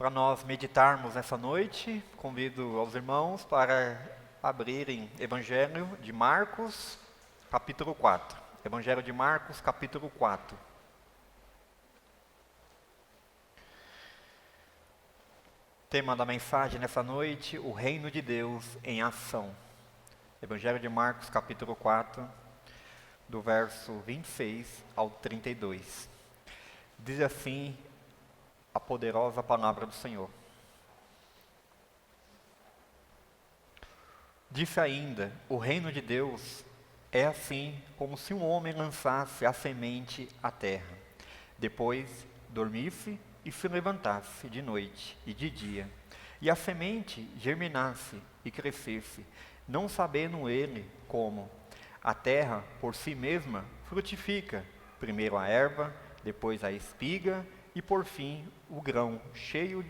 Para nós meditarmos nessa noite, convido aos irmãos para abrirem Evangelho de Marcos, capítulo 4. Evangelho de Marcos, capítulo 4. Tema da mensagem nessa noite, o reino de Deus em ação. Evangelho de Marcos, capítulo 4, do verso 26 ao 32. Diz assim a poderosa palavra do Senhor. Disse ainda, o reino de Deus é assim como se um homem lançasse a semente à terra. Depois dormisse e se levantasse de noite e de dia, e a semente germinasse e crescesse, não sabendo ele como. A terra por si mesma frutifica, primeiro a erva, depois a espiga, e por fim o grão cheio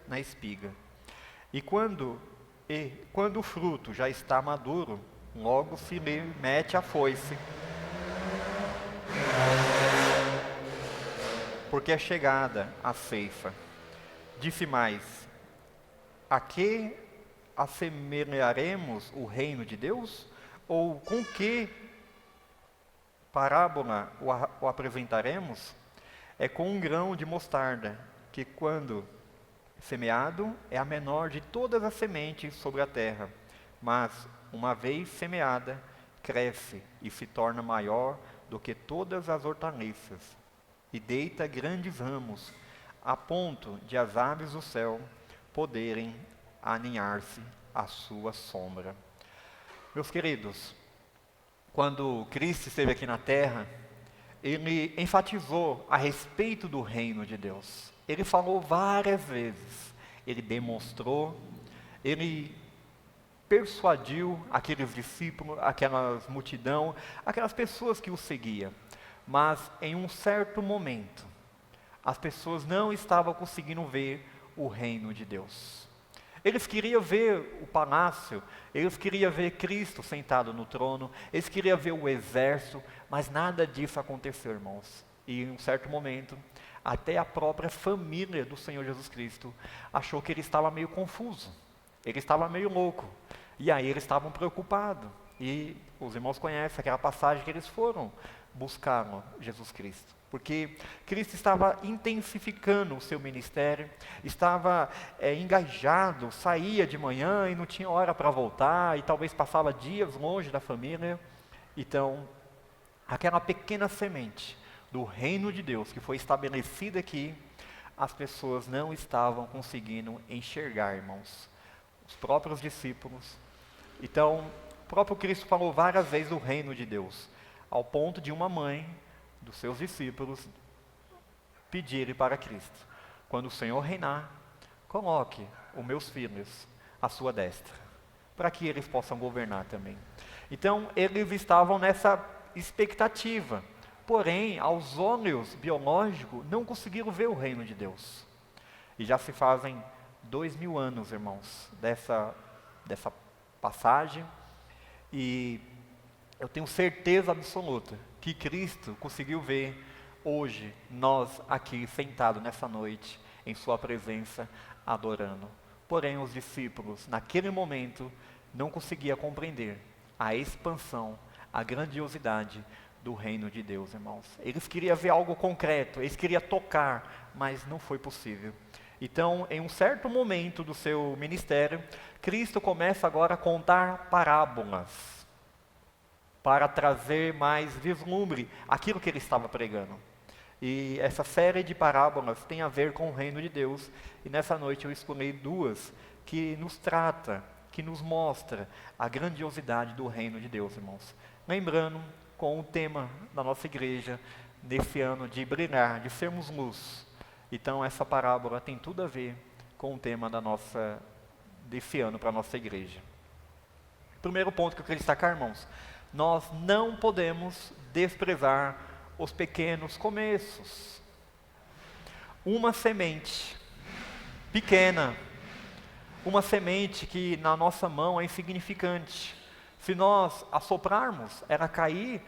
na espiga. E quando o fruto já está maduro, logo se lhe mete a foice, porque é chegada a ceifa. Disse mais, a que assemelharemos o reino de Deus? Ou com que parábola o apresentaremos? É com um grão de mostarda, que quando semeado é a menor de todas as sementes sobre a terra, mas uma vez semeada, cresce e se torna maior do que todas as hortaliças, e deita grandes ramos, a ponto de as aves do céu poderem aninhar-se à sua sombra. Meus queridos, quando Cristo esteve aqui na terra, ele enfatizou a respeito do reino de Deus. Ele falou várias vezes, ele demonstrou, ele persuadiu aqueles discípulos, aquela multidão, aquelas pessoas que o seguiam. Mas em um certo momento, as pessoas não estavam conseguindo ver o reino de Deus. Eles queriam ver o palácio, eles queriam ver Cristo sentado no trono, eles queriam ver o exército, mas nada disso aconteceu, irmãos. E em um certo momento, até a própria família do Senhor Jesus Cristo achou que ele estava meio confuso, ele estava meio louco. E aí eles estavam preocupados. E os irmãos conhecem aquela passagem que eles foram buscar Jesus Cristo. Porque Cristo estava intensificando o seu ministério, estava engajado, saía de manhã e não tinha hora para voltar, e talvez passava dias longe da família. Então, aquela pequena semente do reino de Deus que foi estabelecida aqui, as pessoas não estavam conseguindo enxergar, irmãos. Os próprios discípulos. Então, o próprio Cristo falou várias vezes do reino de Deus, ao ponto de uma mãe dos seus discípulos pedirem para Cristo, quando o Senhor reinar, coloque os meus filhos à sua destra, para que eles possam governar também. Então, eles estavam nessa expectativa, porém, aos olhos biológicos, não conseguiram ver o reino de Deus. E já se fazem 2000 anos, irmãos, dessa passagem, e eu tenho certeza absoluta que Cristo conseguiu ver hoje nós aqui sentados nessa noite, em sua presença, adorando. Porém, os discípulos, naquele momento, não conseguiam compreender a expansão, a grandiosidade do reino de Deus, irmãos. Eles queriam ver algo concreto, eles queriam tocar, mas não foi possível. Então, em um certo momento do seu ministério, Cristo começa agora a contar parábolas, para trazer mais vislumbre aquilo que ele estava pregando. E essa série de parábolas tem a ver com o reino de Deus, e nessa noite eu escolhi duas que nos trata, que nos mostra a grandiosidade do reino de Deus, irmãos. Lembrando com o tema da nossa igreja, nesse ano de brilhar, de sermos luz. Então essa parábola tem tudo a ver com o tema desse ano para a nossa igreja. Primeiro ponto que eu queria destacar, irmãos, nós não podemos desprezar os pequenos começos. Uma semente pequena, uma semente que na nossa mão é insignificante. Se nós assoprarmos, ela cair,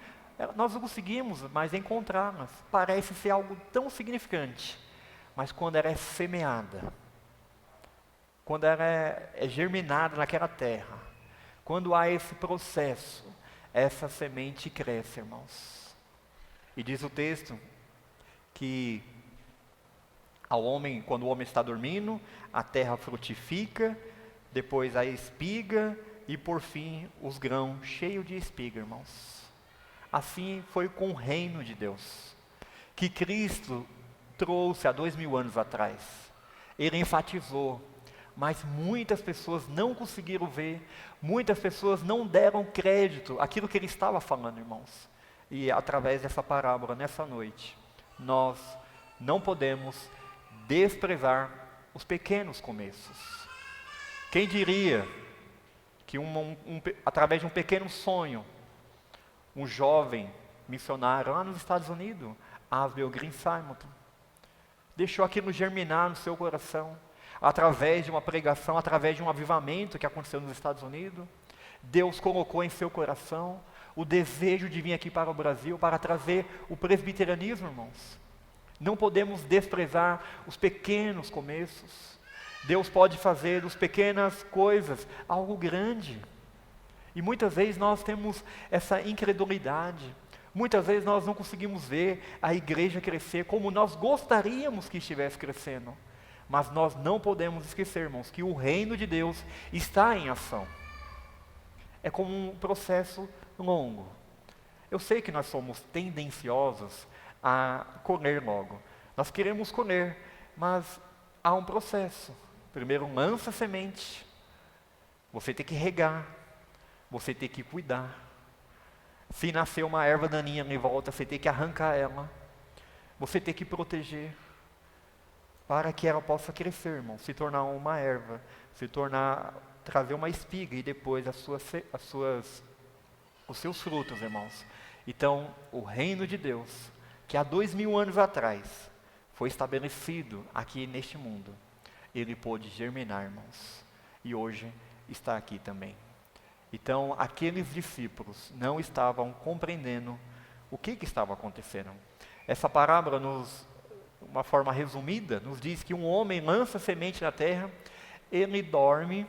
nós não conseguimos mais encontrá-las. Parece ser algo tão significante, mas quando ela é semeada, quando ela é germinada naquela terra, quando há esse processo, essa semente cresce, irmãos. E diz o texto que quando o homem está dormindo, a terra frutifica, depois a espiga e por fim os grãos cheios de espiga, irmãos. Assim foi com o reino de Deus, que Cristo trouxe há 2000 anos atrás. Ele enfatizou, mas muitas pessoas não conseguiram ver, muitas pessoas não deram crédito àquilo que ele estava falando, irmãos. E através dessa parábola, nessa noite, nós não podemos desprezar os pequenos começos. Quem diria que através de um pequeno sonho, um jovem missionário lá nos Estados Unidos, Asbel Green Simonton, deixou aquilo germinar no seu coração, através de uma pregação, através de um avivamento que aconteceu nos Estados Unidos. Deus colocou em seu coração o desejo de vir aqui para o Brasil, para trazer o presbiterianismo, irmãos. Não podemos desprezar os pequenos começos. Deus pode fazer das pequenas coisas algo grande. E muitas vezes nós temos essa incredulidade. Muitas vezes nós não conseguimos ver a igreja crescer como nós gostaríamos que estivesse crescendo. Mas nós não podemos esquecer, irmãos, que o reino de Deus está em ação. É como um processo longo. Eu sei que nós somos tendenciosos a colher logo. Nós queremos colher, mas há um processo. Primeiro lança a semente, você tem que regar, você tem que cuidar. Se nascer uma erva daninha em volta, você tem que arrancar ela, você tem que proteger, para que ela possa crescer, irmão, se tornar uma erva, trazer uma espiga e depois os seus frutos, irmãos. Então, o reino de Deus, que há 2000 anos atrás foi estabelecido aqui neste mundo, ele pôde germinar, irmãos, e hoje está aqui também. Então, aqueles discípulos não estavam compreendendo o que estava acontecendo. Essa parábola, uma forma resumida, nos diz que um homem lança semente na terra, ele dorme,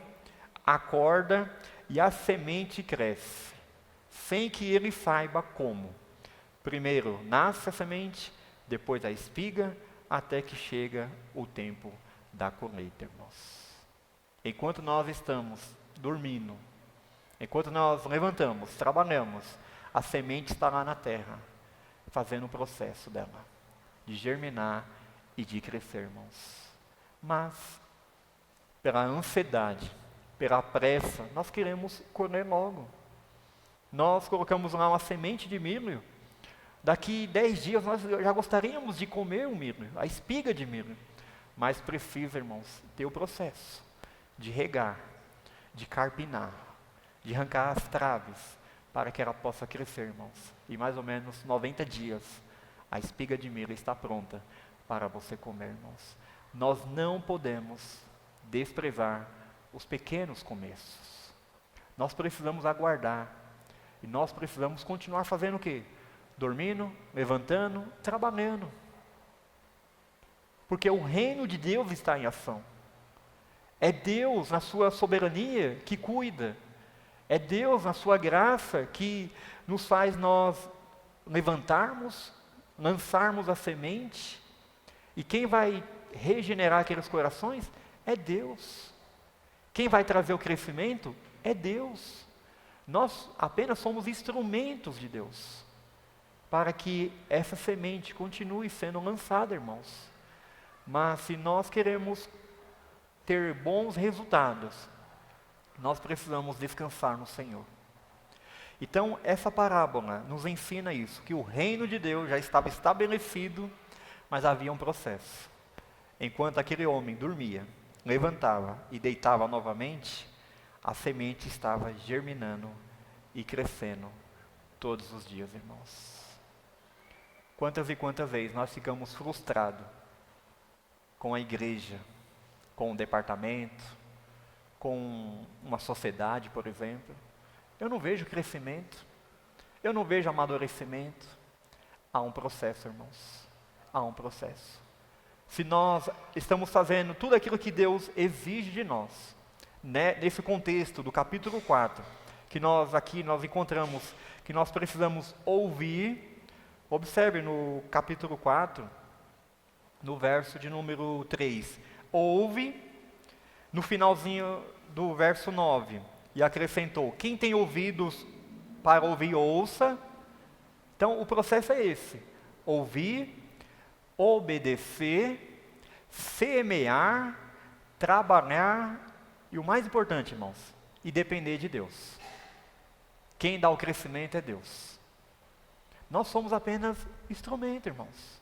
acorda e a semente cresce, sem que ele saiba como. Primeiro nasce a semente, depois a espiga, até que chega o tempo da colheita, irmãos. Enquanto nós estamos dormindo, enquanto nós levantamos, trabalhamos, a semente está lá na terra, fazendo o processo dela, de germinar e de crescer, irmãos. Mas, pela ansiedade, pela pressa, nós queremos colher logo. Nós colocamos lá uma semente de milho, daqui 10 dias nós já gostaríamos de comer o milho, a espiga de milho. Mas precisa, irmãos, ter o processo de regar, de carpinar, de arrancar as traves, para que ela possa crescer, irmãos. E mais ou menos 90 dias, a espiga de milho está pronta para você comer, irmãos. Nós não podemos desprezar os pequenos começos. Nós precisamos aguardar. E nós precisamos continuar fazendo o quê? Dormindo, levantando, trabalhando. Porque o reino de Deus está em ação. É Deus, na sua soberania, que cuida. É Deus, na sua graça, que nos faz nós levantarmos, lançarmos a semente. E quem vai regenerar aqueles corações é Deus. Quem vai trazer o crescimento é Deus. Nós apenas somos instrumentos de Deus, para que essa semente continue sendo lançada, irmãos. Mas se nós queremos ter bons resultados, nós precisamos descansar no Senhor. Então, essa parábola nos ensina isso, que o reino de Deus já estava estabelecido, mas havia um processo. Enquanto aquele homem dormia, levantava e deitava novamente, a semente estava germinando e crescendo todos os dias, irmãos. Quantas e quantas vezes nós ficamos frustrados com a igreja, com o departamento, com uma sociedade, por exemplo. Eu não vejo crescimento, eu não vejo amadurecimento. Há um processo, irmãos, há um processo. se nós estamos fazendo tudo aquilo que Deus exige de nós, né? Nesse contexto do capítulo 4, que nós encontramos que nós precisamos ouvir. Observe no capítulo 4, no verso de número 3, ouve, no finalzinho do verso 9, e acrescentou, quem tem ouvidos para ouvir, ouça. Então o processo é esse, ouvir, obedecer, semear, trabalhar, e o mais importante, irmãos, e depender de Deus. Quem dá o crescimento é Deus. Nós somos apenas instrumento, irmãos.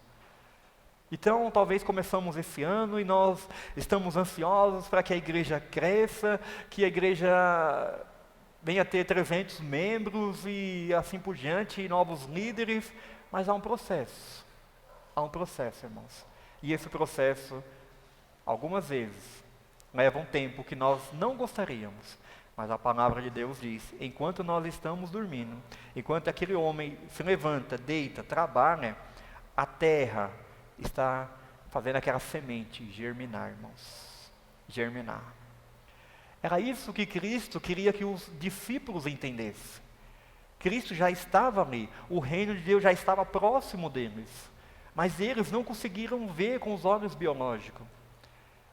Então, talvez começamos esse ano e nós estamos ansiosos para que a igreja cresça, que a igreja venha a ter 300 membros e assim por diante, e novos líderes, mas há um processo. Há um processo, irmãos. E esse processo, algumas vezes, leva um tempo que nós não gostaríamos. Mas a palavra de Deus diz, enquanto nós estamos dormindo, enquanto aquele homem se levanta, deita, trabalha, a terra está fazendo aquela semente germinar, irmãos. Germinar. Era isso que Cristo queria que os discípulos entendessem. Cristo já estava ali, o reino de Deus já estava próximo deles. Mas eles não conseguiram ver com os olhos biológicos.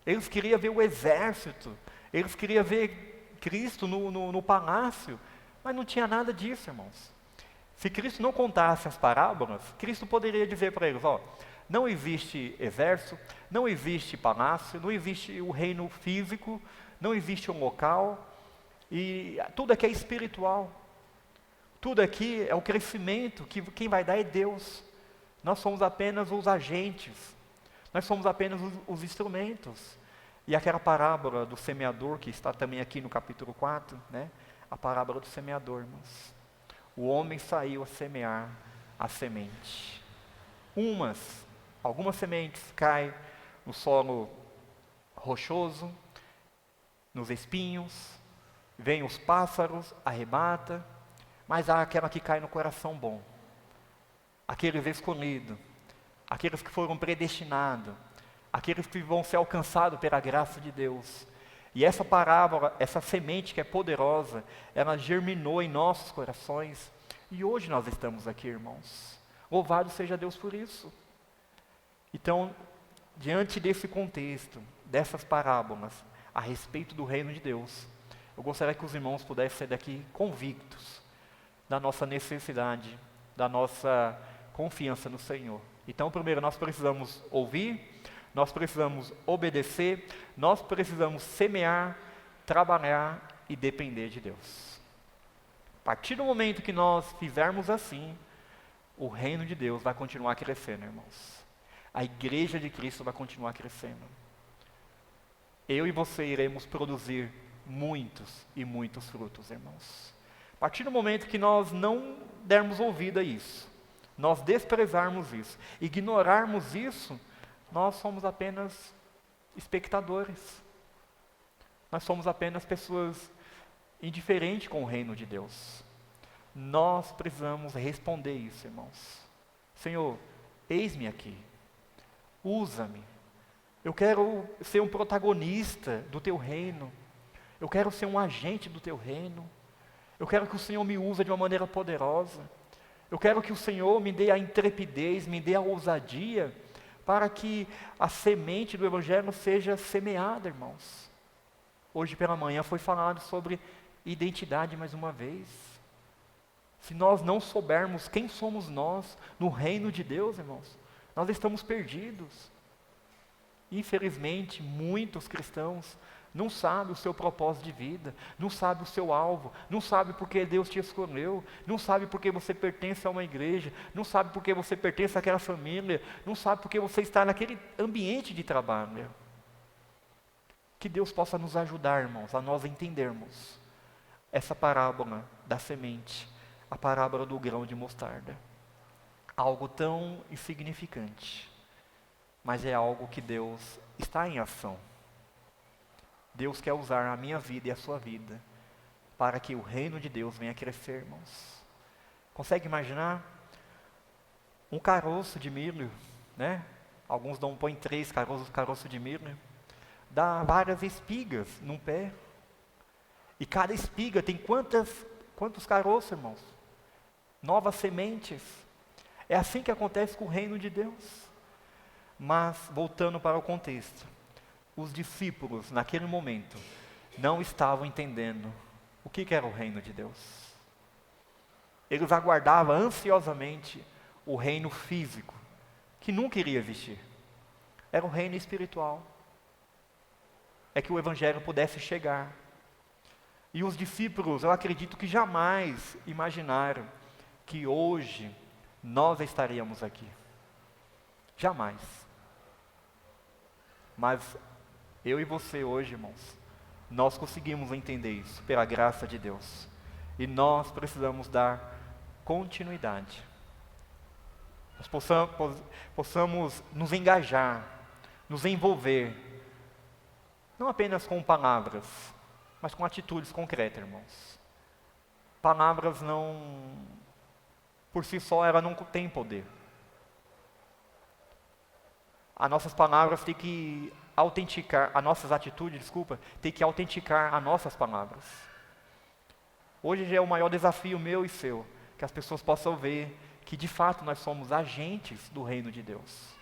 Eles queriam ver o exército, eles queriam ver Cristo no palácio, mas não tinha nada disso, irmãos. Se Cristo não contasse as parábolas, Cristo poderia dizer para eles, não existe exército, não existe palácio, não existe o reino físico, não existe um local, e tudo aqui é espiritual. Tudo aqui é o crescimento, que quem vai dar é Deus. Nós somos apenas os agentes, nós somos apenas os instrumentos. E aquela parábola do semeador, que está também aqui no capítulo 4, né? A parábola do semeador, irmãos. O homem saiu a semear a semente. Algumas sementes caem no solo rochoso, nos espinhos, vêm os pássaros, arrebata, mas há aquela que cai no coração bom. Aqueles escolhidos, aqueles que foram predestinados, aqueles que vão ser alcançados pela graça de Deus. E essa parábola, essa semente que é poderosa, ela germinou em nossos corações, e hoje nós estamos aqui, irmãos. Louvado seja Deus por isso. Então, diante desse contexto, dessas parábolas, a respeito do reino de Deus, eu gostaria que os irmãos pudessem sair daqui convictos da nossa necessidade, da nossa confiança no Senhor. Então, primeiro, nós precisamos ouvir, nós precisamos obedecer, nós precisamos semear, trabalhar e depender de Deus. A partir do momento que nós fizermos assim, o reino de Deus vai continuar crescendo, irmãos. A igreja de Cristo vai continuar crescendo. Eu e você iremos produzir muitos e muitos frutos, irmãos. A partir do momento que nós não dermos ouvido a isso, nós desprezarmos isso, ignorarmos isso, nós somos apenas espectadores. Nós somos apenas pessoas indiferentes com o reino de Deus. Nós precisamos responder isso, irmãos. Senhor, eis-me aqui. Usa-me. Eu quero ser um protagonista do teu reino. Eu quero ser um agente do teu reino. Eu quero que o Senhor me use de uma maneira poderosa. Eu quero que o Senhor me dê a intrepidez, me dê a ousadia, para que a semente do Evangelho seja semeada, irmãos. Hoje pela manhã foi falado sobre identidade mais uma vez. Se nós não soubermos quem somos nós no reino de Deus, irmãos, nós estamos perdidos. Infelizmente, muitos cristãos não sabem o seu propósito de vida, não sabem o seu alvo, não sabem porque Deus te escolheu, não sabem porque você pertence a uma igreja, não sabem porque você pertence àquela família, não sabem porque você está naquele ambiente de trabalho. Que Deus possa nos ajudar, irmãos, a nós entendermos essa parábola da semente, a parábola do grão de mostarda. Algo tão insignificante, mas é algo que Deus está em ação. Deus quer usar a minha vida e a sua vida para que o reino de Deus venha crescer, irmãos. Consegue imaginar um caroço de milho, né? alguns põem 3 caroços de mirra, dá várias espigas num pé. E cada espiga tem quantos caroços, irmãos? Novas sementes. É assim que acontece com o reino de Deus. Mas, voltando para o contexto, os discípulos, naquele momento, não estavam entendendo o que era o reino de Deus. Eles aguardavam ansiosamente o reino físico, que nunca iria existir. Era o reino espiritual. É que o evangelho pudesse chegar. E os discípulos, eu acredito que jamais imaginaram que hoje nós estaríamos aqui. Jamais. Mas eu e você hoje, irmãos, nós conseguimos entender isso pela graça de Deus. E nós precisamos dar continuidade. Nós possamos nos engajar, nos envolver, não apenas com palavras, mas com atitudes concretas, irmãos. Palavras não, por si só, ela não tem poder. As nossas palavras têm que autenticar, as nossas atitudes, têm que autenticar as nossas palavras. Hoje já é o maior desafio meu e seu, que as pessoas possam ver que de fato nós somos agentes do reino de Deus.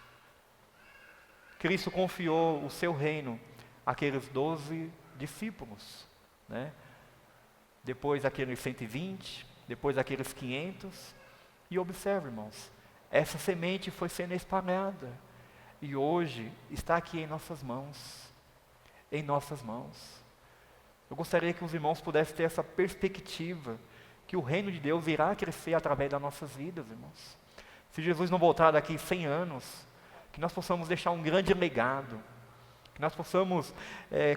Cristo confiou o seu reino àqueles 12 discípulos, né? Depois aqueles 120, depois aqueles 500, e observe, irmãos, essa semente foi sendo espalhada, e hoje está aqui em nossas mãos, em nossas mãos. Eu gostaria que os irmãos pudessem ter essa perspectiva, que o reino de Deus irá crescer através das nossas vidas, irmãos. Se Jesus não voltar daqui 100 anos, que nós possamos deixar um grande legado, que nós possamos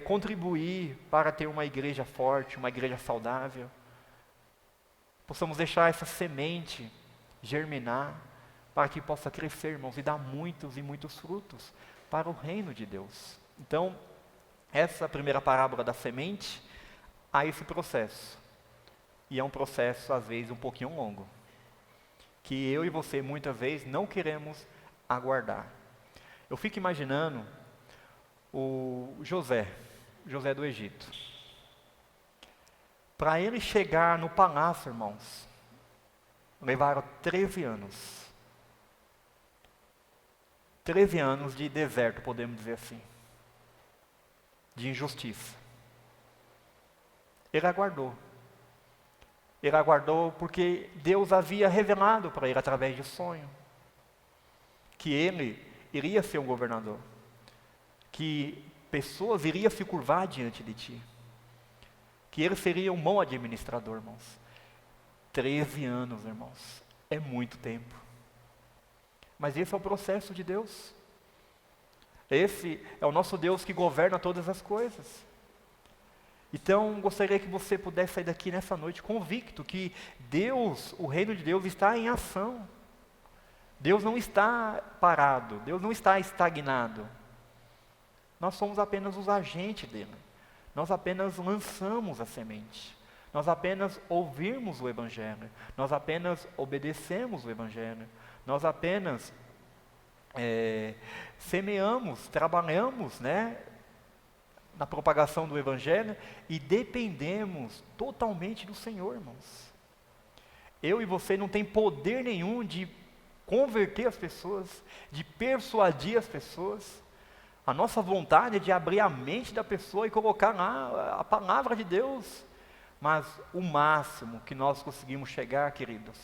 contribuir para ter uma igreja forte, uma igreja saudável, possamos deixar essa semente germinar, para que possa crescer, irmãos, e dar muitos e muitos frutos para o reino de Deus. Então, essa primeira parábola da semente, há esse processo. E é um processo, às vezes, um pouquinho longo, que eu e você, muitas vezes, não queremos aguardar. Eu fico imaginando o José do Egito. Para ele chegar no palácio, irmãos, levaram 13 anos. 13 anos de deserto, podemos dizer assim. De injustiça. Ele aguardou. Ele aguardou porque Deus havia revelado para ele através de sonho que ele iria ser um governador, que pessoas iriam se curvar diante de ti, que ele seria um bom administrador, irmãos. 13 anos, irmãos, é muito tempo. Mas esse é o processo de Deus. Esse é o nosso Deus que governa todas as coisas. Então, gostaria que você pudesse sair daqui nessa noite convicto que Deus, o reino de Deus está em ação. Deus não está parado, Deus não está estagnado. Nós somos apenas os agentes dele. Nós apenas lançamos a semente. Nós apenas ouvimos o Evangelho. Nós apenas obedecemos o Evangelho. Nós apenas semeamos, trabalhamos, na propagação do Evangelho e dependemos totalmente do Senhor, irmãos. Eu e você não tem poder nenhum de converter as pessoas, de persuadir as pessoas. A nossa vontade é de abrir a mente da pessoa e colocar lá a palavra de Deus. Mas o máximo que nós conseguimos chegar, queridos,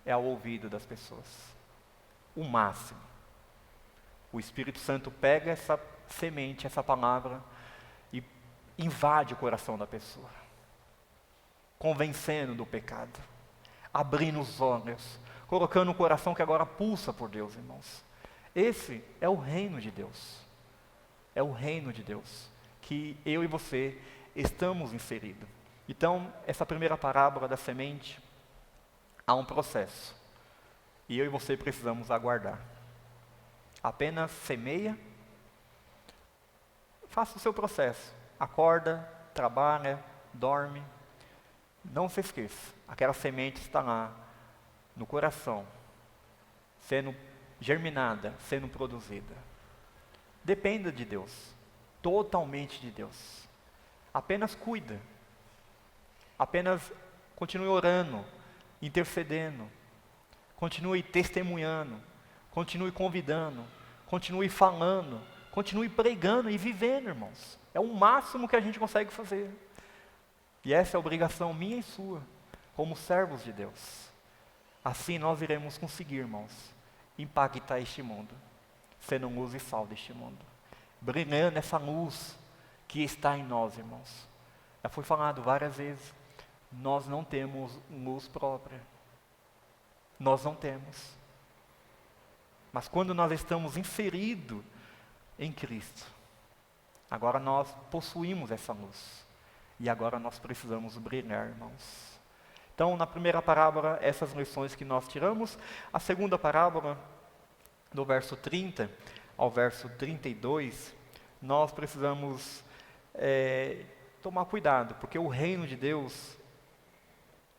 é ao ouvido das pessoas. O máximo. O Espírito Santo pega essa semente, essa palavra, e invade o coração da pessoa, convencendo do pecado, abrindo os olhos, colocando um coração que agora pulsa por Deus, irmãos. Esse é o reino de Deus. É o reino de Deus que eu e você estamos inseridos. Então, essa primeira parábola da semente, há um processo. E eu e você precisamos aguardar. Apenas semeia, faça o seu processo. Acorda, trabalha, dorme. Não se esqueça, aquela semente está lá, no coração, sendo germinada, sendo produzida. Dependa de Deus, totalmente de Deus. Apenas cuida, apenas continue orando, intercedendo, continue testemunhando, continue convidando, continue falando, continue pregando e vivendo, irmãos. É o máximo que a gente consegue fazer. E essa é a obrigação minha e sua, como servos de Deus. Assim nós iremos conseguir, irmãos, impactar este mundo, sendo luz e sal deste mundo, brilhando essa luz que está em nós, irmãos. Já foi falado várias vezes, nós não temos luz própria. Nós não temos. Mas quando nós estamos inseridos em Cristo, agora nós possuímos essa luz. E agora nós precisamos brilhar, irmãos. Então, na primeira parábola, essas lições que nós tiramos. A segunda parábola, do verso 30 ao verso 32, nós precisamos tomar cuidado, porque o reino de Deus,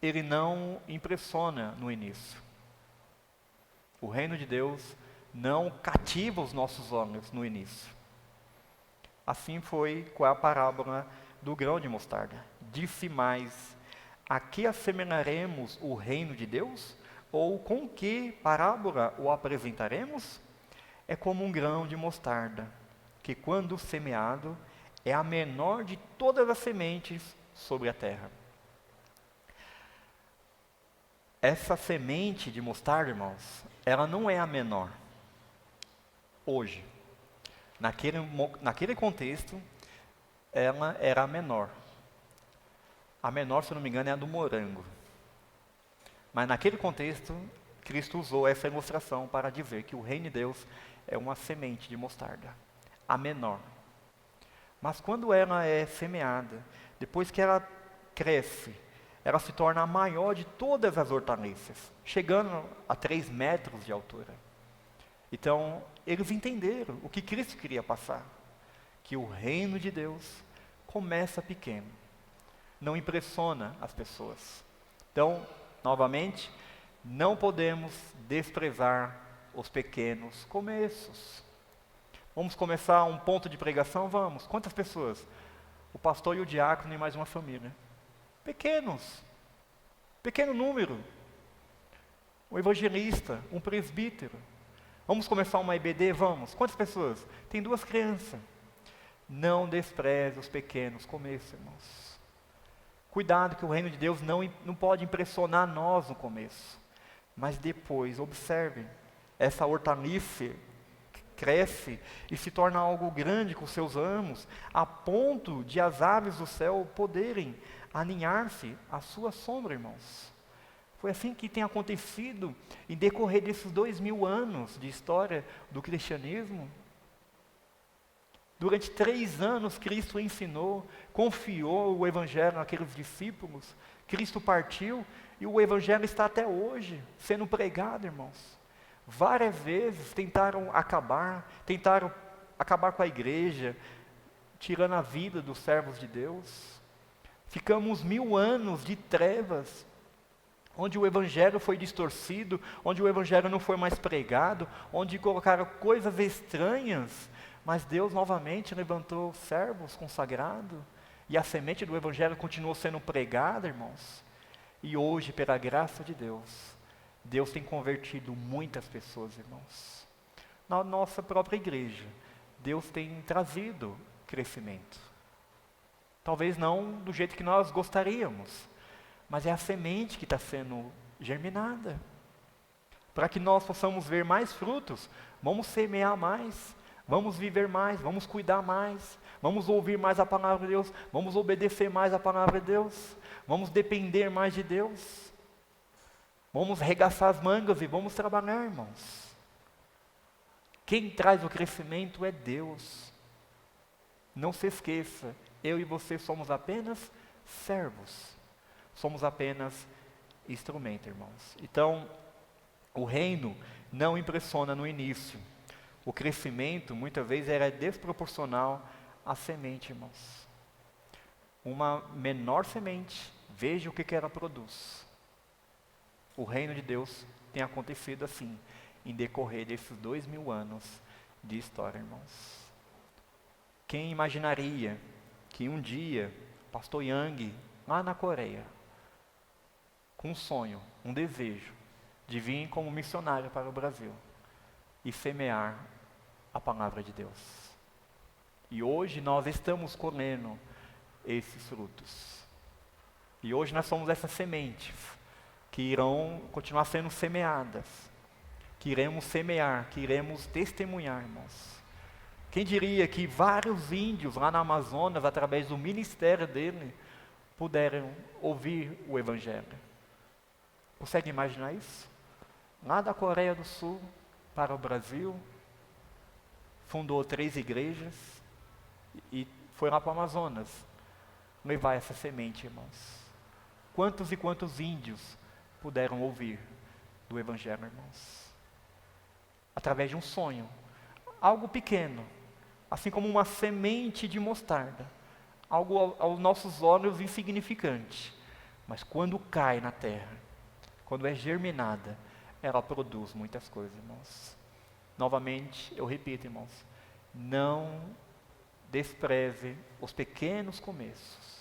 ele não impressiona no início. O reino de Deus não cativa os nossos olhos no início. Assim foi com a parábola do grão de mostarda. Disse mais: a que assemelharemos o reino de Deus? Ou com que parábola o apresentaremos? É como um grão de mostarda, que quando semeado, é a menor de todas as sementes sobre a terra. Essa semente de mostarda, irmãos, ela não é a menor. Hoje, naquele contexto, ela era a menor. A menor, se eu não me engano, é a do morango. Mas naquele contexto, Cristo usou essa ilustração para dizer que o reino de Deus é uma semente de mostarda, a menor. Mas quando ela é semeada, depois que ela cresce, ela se torna a maior de todas as hortaliças, chegando a 3 metros de altura. Então, eles entenderam o que Cristo queria passar, que o reino de Deus começa pequeno, não impressiona as pessoas. Então, novamente, não podemos desprezar os pequenos começos. Vamos começar um ponto de pregação? Vamos. Quantas pessoas? O pastor e o diácono e mais uma família. Pequenos. Pequeno número. Um evangelista, um presbítero. Vamos começar uma IBD? Vamos. Quantas pessoas? Tem 2 crianças. Não despreze os pequenos começos, irmãos. Cuidado que o reino de Deus não pode impressionar nós no começo. Mas depois, observe, essa hortaliça cresce e se torna algo grande com seus ramos, a ponto de as aves do céu poderem aninhar-se à sua sombra, irmãos. Foi assim que tem acontecido em decorrer desses 2000 anos de história do cristianismo. Durante 3 anos, Cristo ensinou, confiou o Evangelho àqueles discípulos. Cristo partiu e o Evangelho está até hoje, sendo pregado, irmãos. Várias vezes tentaram acabar com a igreja, tirando a vida dos servos de Deus. Ficamos 1000 anos de trevas, onde o Evangelho foi distorcido, onde o Evangelho não foi mais pregado, onde colocaram coisas estranhas. Mas Deus novamente levantou servos consagrados, e a semente do Evangelho continuou sendo pregada, irmãos. E hoje, pela graça de Deus, Deus tem convertido muitas pessoas, irmãos. Na nossa própria igreja, Deus tem trazido crescimento. Talvez não do jeito que nós gostaríamos, mas é a semente que está sendo germinada. Para que nós possamos ver mais frutos, vamos semear mais, vamos viver mais, vamos cuidar mais, vamos ouvir mais a palavra de Deus, vamos obedecer mais a palavra de Deus, vamos depender mais de Deus, vamos regaçar as mangas e vamos trabalhar, irmãos. Quem traz o crescimento é Deus. Não se esqueça, eu e você somos apenas servos, somos apenas instrumento, irmãos. Então, o reino não impressiona no início. O crescimento, muitas vezes, era desproporcional à semente, irmãos. Uma menor semente, veja o que ela produz. O reino de Deus tem acontecido assim. em decorrer desses 2000 anos de história, irmãos. Quem imaginaria que um dia, pastor Yang, lá na Coreia, com um sonho, um desejo, de vir como missionário para o Brasil e semear a palavra de Deus. E hoje nós estamos colhendo esses frutos. E hoje nós somos essas sementes que irão continuar sendo semeadas, que iremos semear, que iremos testemunhar, irmãos. Quem diria que vários índios lá na Amazonas, através do ministério dele, puderam ouvir o Evangelho? Consegue imaginar isso? Lá da Coreia do Sul para o Brasil, fundou 3 igrejas e foi lá para o Amazonas levar essa semente, irmãos. Quantos e quantos índios puderam ouvir do Evangelho, irmãos? Através de um sonho, algo pequeno, assim como uma semente de mostarda, algo aos nossos olhos insignificante, mas quando cai na terra, quando é germinada, ela produz muitas coisas, irmãos. Novamente, eu repito, irmãos, não despreze os pequenos começos.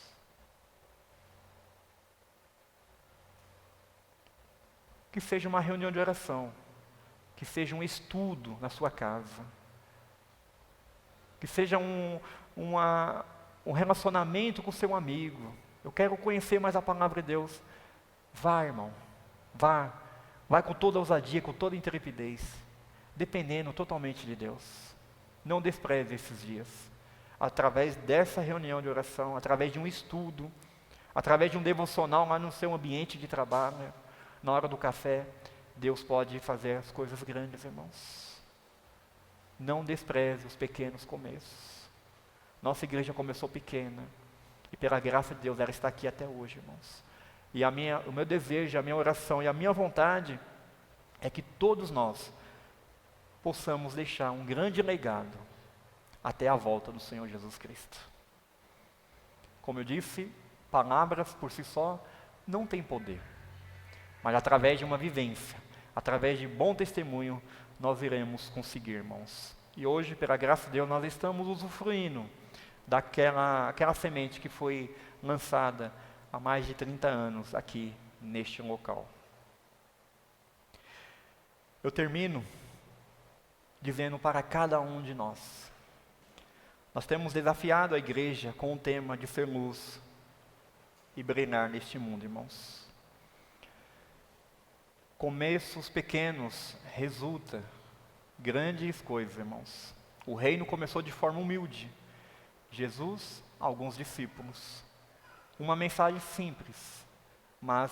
Que seja uma reunião de oração, que seja um estudo na sua casa, que seja um relacionamento com seu amigo. Eu quero conhecer mais a palavra de Deus. Vá, irmão, vá com toda ousadia, com toda intrepidez, dependendo totalmente de Deus. Não despreze esses dias. Através dessa reunião de oração, através de um estudo, através de um devocional lá no seu ambiente de trabalho, na hora do café, Deus pode fazer as coisas grandes, irmãos. Não despreze os pequenos começos. Nossa igreja começou pequena, e pela graça de Deus ela está aqui até hoje, irmãos. E o meu desejo, a minha oração e a minha vontade é que todos nós possamos deixar um grande legado até a volta do Senhor Jesus Cristo. Como eu disse, palavras por si só não têm poder, mas através de uma vivência, através de bom testemunho, nós iremos conseguir, irmãos. E hoje, pela graça de Deus, nós estamos usufruindo daquela semente que foi lançada há mais de 30 anos aqui neste local. Eu termino dizendo para cada um de nós temos desafiado a igreja com o tema de ser luz e brilhar neste mundo, irmãos. Começos pequenos resulta grandes coisas, irmãos. O reino começou de forma humilde. Jesus, alguns discípulos. Uma mensagem simples, mas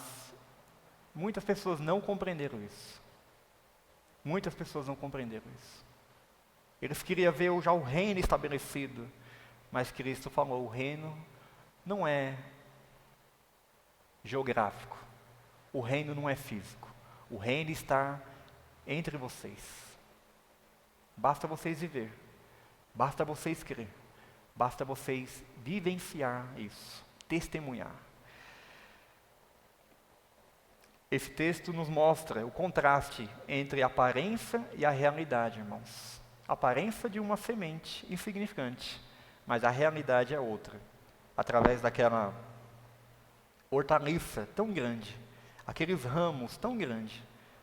muitas pessoas não compreenderam isso. Muitas pessoas não compreenderam isso. Eles queriam ver já o reino estabelecido, mas Cristo falou, o reino não é geográfico, o reino não é físico, o reino está entre vocês. Basta vocês viver, basta vocês crer, basta vocês vivenciar isso, testemunhar. Esse texto nos mostra o contraste entre a aparência e a realidade, irmãos. A aparência de uma semente insignificante, mas a realidade é outra. Através daquela hortaliça tão grande, aqueles ramos tão grandes,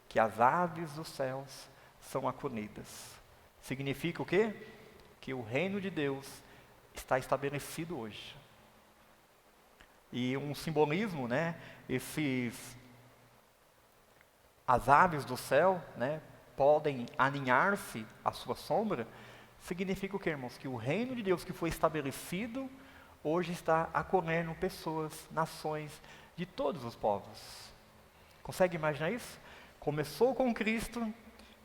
que as aves dos céus são acolhidas. Significa o quê? Que o reino de Deus está estabelecido hoje. E um simbolismo, né? As aves do céu, né, podem aninhar-se à sua sombra, significa o quê, irmãos? Que o reino de Deus que foi estabelecido, hoje está acolhendo pessoas, nações, de todos os povos. Consegue imaginar isso? Começou com Cristo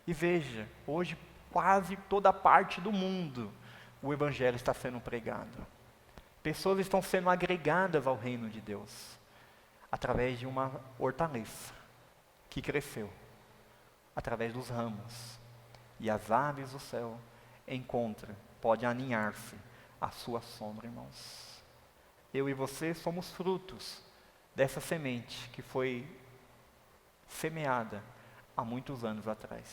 e veja, hoje quase toda parte do mundo o Evangelho está sendo pregado. Pessoas estão sendo agregadas ao reino de Deus, através de uma hortaliça que cresceu, através dos ramos, e as aves do céu podem aninhar-se à sua sombra, irmãos. Eu e você somos frutos dessa semente que foi semeada há muitos anos atrás.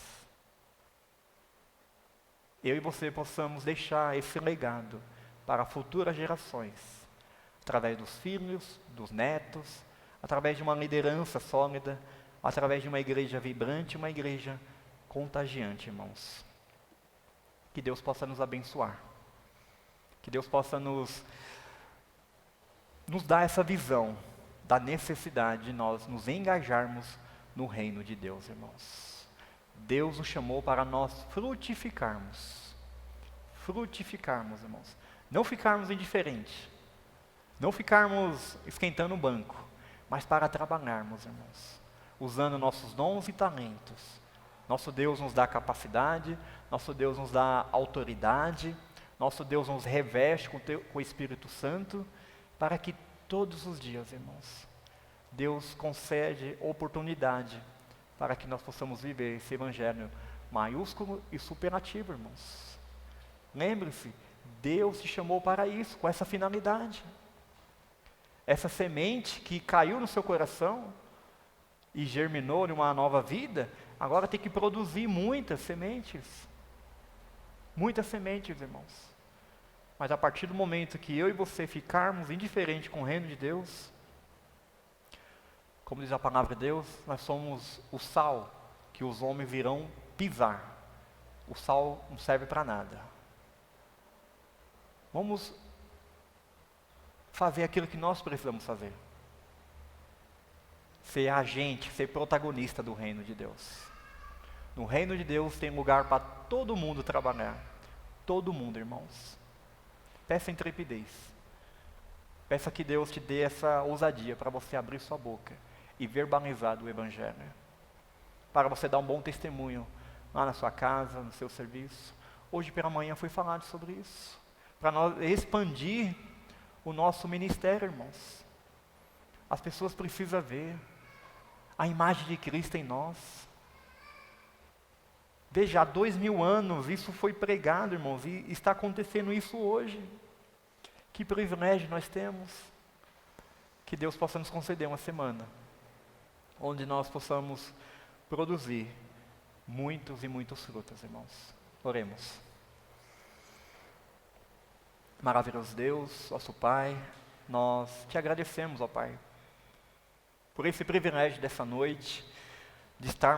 eu e você possamos deixar esse legado para futuras gerações, através dos filhos, dos netos, através de uma liderança sólida, através de uma igreja vibrante, uma igreja contagiante, irmãos. Que Deus possa nos abençoar. Que Deus possa nos dar essa visão da necessidade de nós nos engajarmos no reino de Deus, irmãos. Deus nos chamou para nós frutificarmos. Frutificarmos, irmãos. Não ficarmos indiferentes. Não ficarmos esquentando o banco, mas para trabalharmos, irmãos. Usando nossos dons e talentos. Nosso Deus nos dá capacidade, nosso Deus nos dá autoridade, nosso Deus nos reveste com o Espírito Santo, para que todos os dias, irmãos, Deus concede oportunidade para que nós possamos viver esse evangelho maiúsculo e superlativo, irmãos. Lembre-se, Deus te chamou para isso, com essa finalidade. Essa semente que caiu no seu coração e germinou numa nova vida, agora tem que produzir muitas sementes. Muitas sementes, irmãos. Mas a partir do momento que eu e você ficarmos indiferentes com o reino de Deus, como diz a palavra de Deus, nós somos o sal que os homens virão pisar. O sal não serve para nada. Vamos fazer aquilo que nós precisamos fazer. Ser agente, ser protagonista do reino de Deus. No reino de Deus tem lugar para todo mundo trabalhar. Todo mundo, irmãos. Peça intrepidez. Peça que Deus te dê essa ousadia para você abrir sua boca e verbalizar do Evangelho. Para você dar um bom testemunho lá na sua casa, no seu serviço. Hoje pela manhã foi falado sobre isso. Para nós expandir o nosso ministério, irmãos. As pessoas precisam ver a imagem de Cristo em nós. Veja, há 2000 anos isso foi pregado, irmãos, e está acontecendo isso hoje. Que privilégio nós temos. Que Deus possa nos conceder uma semana, onde nós possamos produzir muitos e muitos frutos, irmãos. Oremos. Maravilhoso Deus, nosso Pai, nós te agradecemos, ó Pai, por esse privilégio dessa noite, de estarmos